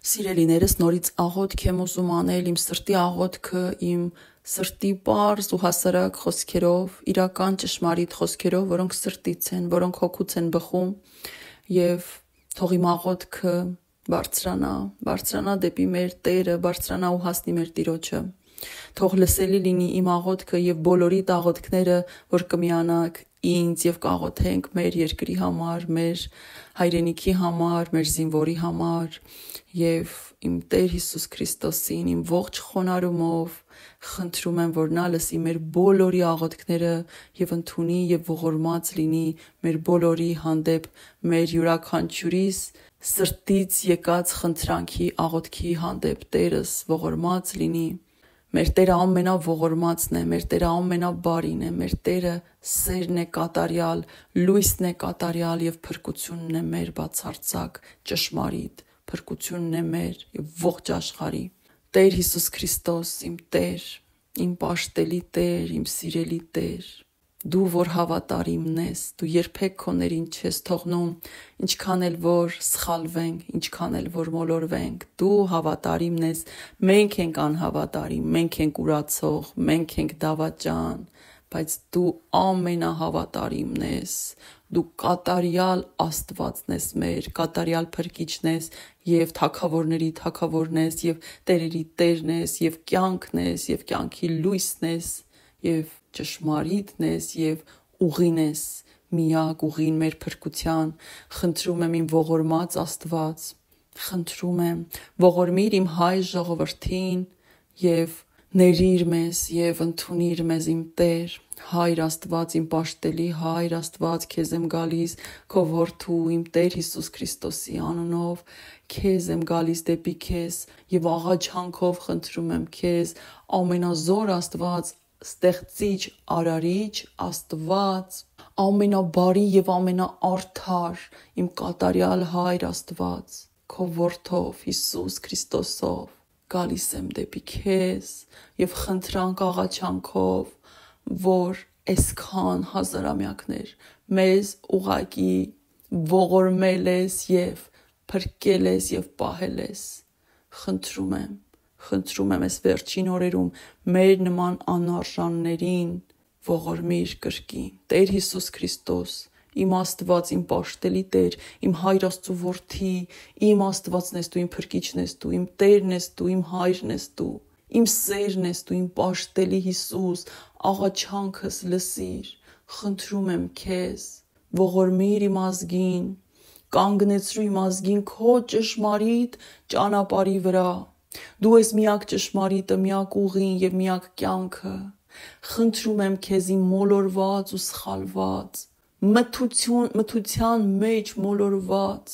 Սիրելիներս, նորից աղոթք եմ ուզում անել, իմ սրտի աղոթքը, իմ սրտի պարզ ու հասարակ խոսքերով, իրական ճշմարիտ խոսքերով, որոնք սրտից են, որոնք հոգուց են բխում, եւ թող իմ աղոթքը բարձրանա դեպի մեր Տերը, բարձրանա ու հասնի մեր Տիրոջը։ Թող լսելի լինի իմ աղոթքը եւ բոլորի աղոթքները, որ կմիանանք ինձ եւ կաղոթենք մեր երկրի համար, մեր հայրենիքի համար, մեր զինվորի համար եւ իմ Տեր Հիսուս Քրիստոսին իմ ողջ խոնարհումով խնդրում եմ, որ նա լսի մեր բոլորի աղոթքները եւ ընդունի եւ ողորմած լինի մեր բոլորի հանդեպ, մեր յուրաքանչյուրիս սրտից եկած խնդրանքի աղոթքի հանդեպ Տերս ողորմած լինի։ Մեր Տերը ամենաողորմածն է, մեր Տերը ամենաբարին է, մեր Տերը սերն է կատարյալ, լույսն է կատարյալ եւ փրկությունն է մեր բացարձակ ճշմարիտ, փրկությունն է մեր եւ ողջ աշխարհի։ Տեր Հիսուս Քրիստոս, իմ Տեր, իմ պաշտելի Տեր, իմ սիրելի Տեր, դու որ հավատարիմն ես, դու երբեք քոներին չես թողնում, ինչքան էլ որ սխալվենք, ինչքան էլ որ մոլորվենք, դու հավատարիմն ես, մենք ենք անհավատարիմ, մենք ենք ուրացող, մենք ենք դավաճան, բայց դու ամենահավատարիմն ես, դու կատարյալ Աստվածն ես մեր, կատարյալ Փրկիչն ես եւ թագավորների թագավորն ես եւ տերերի Տերն ես եւ կյանքն ես եւ կյանքի լույսն ես եւ ճշմարիտն ես եւ ուղին ես, միակ ուղին մեր փրկության։ Խնդրում եմ իմ ողորմած Աստված, խնդրում եմ, ողորմիր իմ հայ ժողովրդին եւ ներիր մեզ եւ ընդունիր մեզ իմ Տեր, Հայր Աստված, իմ պաշտելի Հայր Աստված, քեզ եմ գալիս քո որդու իմ Տեր Հիսուս Քրիստոսի անունով, քեզ եմ գալիս դեպի քեզ եւ աղաչանքով խնդրում եմ քեզ, ամենազոր Աստված, ստեղծիչ, արարիչ Աստված, ամենաբարի եւ ամենաարդար իմ կատարյալ Հայր Աստված, քո որդով Հիսուս Քրիստոսով գալիս եմ դեպի քեզ եւ խնդրանք աղաչանքով, որ այսքան հազարամյակներ մեզ ուղակի ողորմել ես եւ փրկել ես եւ պահել ես։ Խնդրում եմ այս վերջին օրերում մեր նման անարժաններին ողորմիր կրկին։ Տեր Հիսուս Քրիստոս, իմ Աստված, իմ պաշտելի Տեր, իմ Հայր Աստծո որդի, իմ Աստվածն ես դու, իմ Փրկիչն ես դու, իմ Տերն ես դու, իմ Հայրն ես դու, իմ սերն ես դու, իմ պաշտելի Հիսուս, աղաչանքս լսիր, խնդրում եմ քեզ, ողորմիր իմ ազգին, կանգնեցրու իմ ազգին քո ճշմարիտ ճանապարհի վրա։ Դու ես միակ ճշմարիտը, միակ ուղին եւ միակ կյանքը։ Խնդրում եմ քեզ իմ մոլորված ու սխալված, մթության մեջ մոլորված,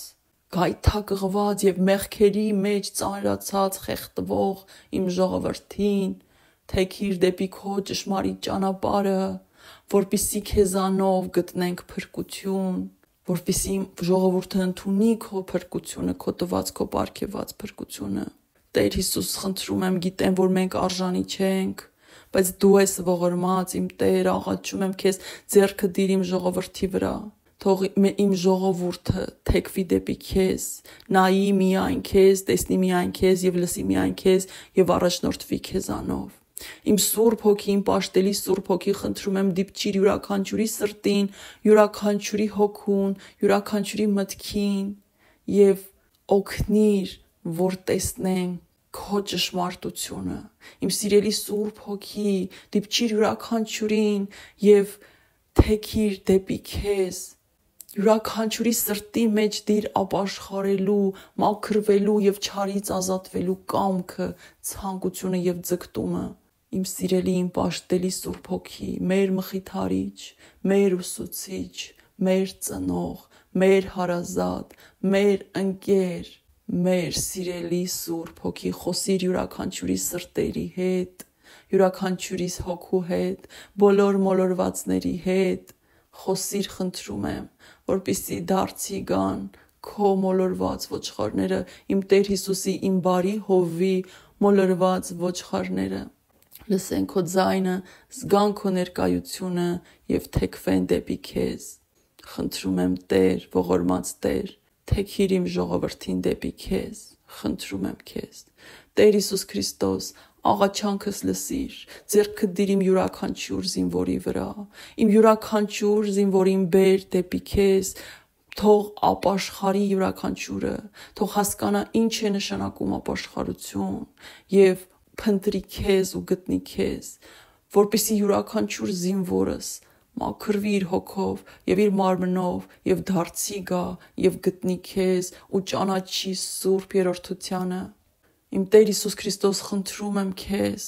գայթակղված եւ մեղքերի մեջ ծանրացած խեղդվող իմ ժողովրդին, թեքիր դեպի քո ճշմարիտ ճանապարհը, որպիսի քեզանով գտնենք փրկություն, որպիսի ժողովուրդը ընդունի քո փրկությունը, քո տված, քո պարգևած փրկությունը։ Տեր Հիսուս, խնդրում եմ, գիտեմ, որ մենք արժանի չենք, բայց դու ես ողորմած իմ Տեր, աղաչում եմ քեզ, ձեռքը դիր իմ ժողովրդի վրա, թող իմ ժողովուրդը թեքվի դեպի քեզ, նայի միայն քեզ, տեսնի միայն քեզ եւ լսի միայն քեզ եւ առաջնորդվի քեզանով։ Իմ Սուրբ Հոգի, իմ պաշտելի Սուրբ Հոգի, խնդրում եմ, դիպչիր յուրաքանչյուրի սրտին, յուրաքանչյուրի հոգուն, յուրաքանչյուրի մտքին եւ օգնիր, որ տեսնեն քո ճշմարտությունը։ Իմ սիրելի Սուրբ Հոգի, դիպչիր յուրաքանչյուրին եւ թեքիր դեպի քեզ, յուրաքանչյուրի սրտի մեջ դիր ապաշխարելու, մաքրվելու եւ չարից ազատվելու կամքը, ցանկությունը եւ ձգտումը։ Իմ սիրելի, իմ պաշտելի Սուրբ Հոգի, մեր մխիթարիչ, մեր ուսուցիչ, մեր ծնող, մեր հարազատ, մեր ընկեր, մեր սիրելի Սուրբ Հոգի, խոսիր յուրաքանչյուրի սրտերի հետ, յուրաքանչյուրի հոգու հետ, բոլոր մոլորվածների հետ, խոսիր, խնդրում եմ, որպեսզի դարձի գան քո մոլորված ոչխարները, իմ Տեր Հիսուսի, իմ բարի հովվի մոլորված ոչխարները, լսեն քո ձայնը, զգան քո ներկայությունը եւ թեքվեն դեպի քեզ։ Խնդրում եմ Տեր, ողորմած Տեր, թեքիր իմ ժողովրդին դեպի քեզ, խնդրում եմ քեզ։ Տեր Հիսուս Քրիստոս, աղաչանքս լսիր, ձեռքդ դիր իմ յուրաքանչյուր զինվորի վրա, իմ յուրաքանչյուր զինվորին բեր դեպի քեզ, թող ապաշխարի յուրաքանչյուրը, թող հասկանա ինչ է նշանակում ապաշխարություն եւ փնտրի քեզ ու գտնի քեզ, որպեսզի յուրաքանչյուր զինվորս մաքրվի իր հոգով եւ իր մարմնով եւ դարձի գա եւ գտնի քեզ ու ճանաչի Սուրբ Երրորդությանը։ Իմ Տեր Հիսուս Քրիստոս, խնդրում եմ քեզ,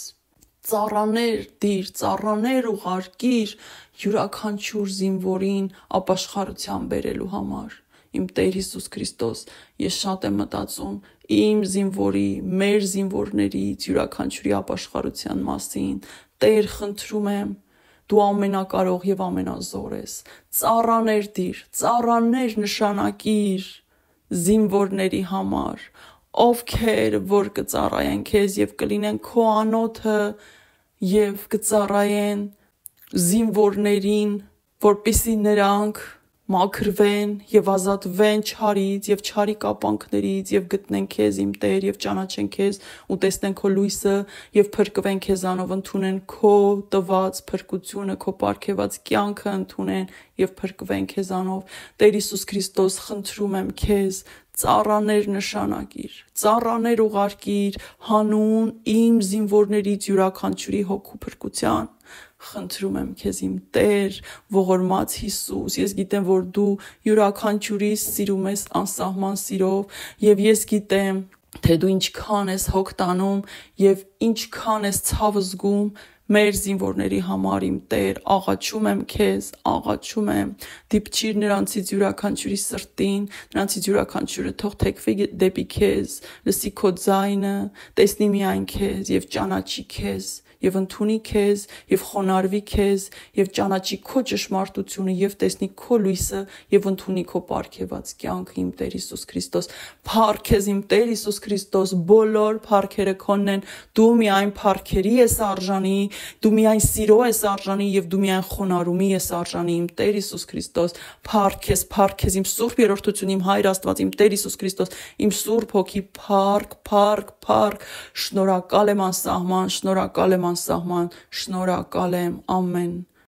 ծառաներ դիր, ծառաներ ուղարկիր յուրաքանչյուր զինվորին ապաշխարության բերելու համար։ Իմ Տեր Հիսուս Քրիստոս, ես շատ եմ մտածում իմ զինվորի, մեր զինվորներից յուրաքանչյուրի ապաշխարության մասին։ Տեր, խնդրում եմ, դու ամենակարող եւ ամենազոր ես։ Ծառաներ դիր, ծառաներ նշանակիր զինվորների համար, ովքեր որ կծառայեն քեզ եւ կլինեն քո անոթը եւ կծառայեն զինվորներին, որպեսզի նրանք մաքրվեն եւ ազատվեն չարից եւ չարի կապանքներից եւ գտնեն քեզ, իմ Տեր, եւ ճանաչեն քեզ ու տեսնեն քո լույսը եւ փրկվեն քեզանով, ընդունեն քո տված փրկությունը, քո պարգևած կյանքը ընդունեն եւ փրկվեն քեզանով։ Տեր Հիսուս Քրիստոս, խնդրում եմ քեզ, ծառաներ նշանակիր, ծառաներ ուղարկիր հանուն իմ զինվորներից յուրաքանչյուրի հոգու փրկության։ Խնդրում եմ քեզ, իմ Տեր, ողորմած Հիսուս, ես գիտեմ, որ դու յուրաքանչյուրիս սիրում ես անսահման սիրով եւ ես գիտեմ, թե դու ինչքան ես հոգ տանում եւ ինչքան ես ցավ զգում մեր զինվորների համար, իմ Տեր, աղաչում եմ քեզ, աղաչում եմ, դիպչիր նրանցից յուրաքանչյուրի սրտին, նրանցից յուրաքանչյուրը թող թեքվի դեպի քեզ, լսի քո ձայնը, տեսնի միայն քեզ եւ ճանաչի քեզ եւ ընդունի քեզ եւ խոնարհվի քեզ եւ ճանաչի քո ճշմարտությունը եւ տեսնի քո լույսը եւ ընդունի քո պարգևած կյանքը, իմ Տեր Հիսուս Քրիստոս։ Փառք քեզ, իմ Տեր Հիսուս Քրիստոս, բոլոր փառքերը քոնն են, դու միայն փառքերի ես արժանի, դու միայն սիրո ես արժանի եւ դու միայն խոնարհումի ես արժանի, իմ Տեր Հիսուս Քրիստոս։ Փառք քեզ, իմ Սուրբ Երրորդություն, իմ Հայր Աստված, իմ Տեր Հիսուս Քրիստոս, իմ Սուրբ Հոգի, փառք, շնորհակալ եմ անսահման, շնորհակալ եմ անսահման, շնորհակալ եմ, ամեն։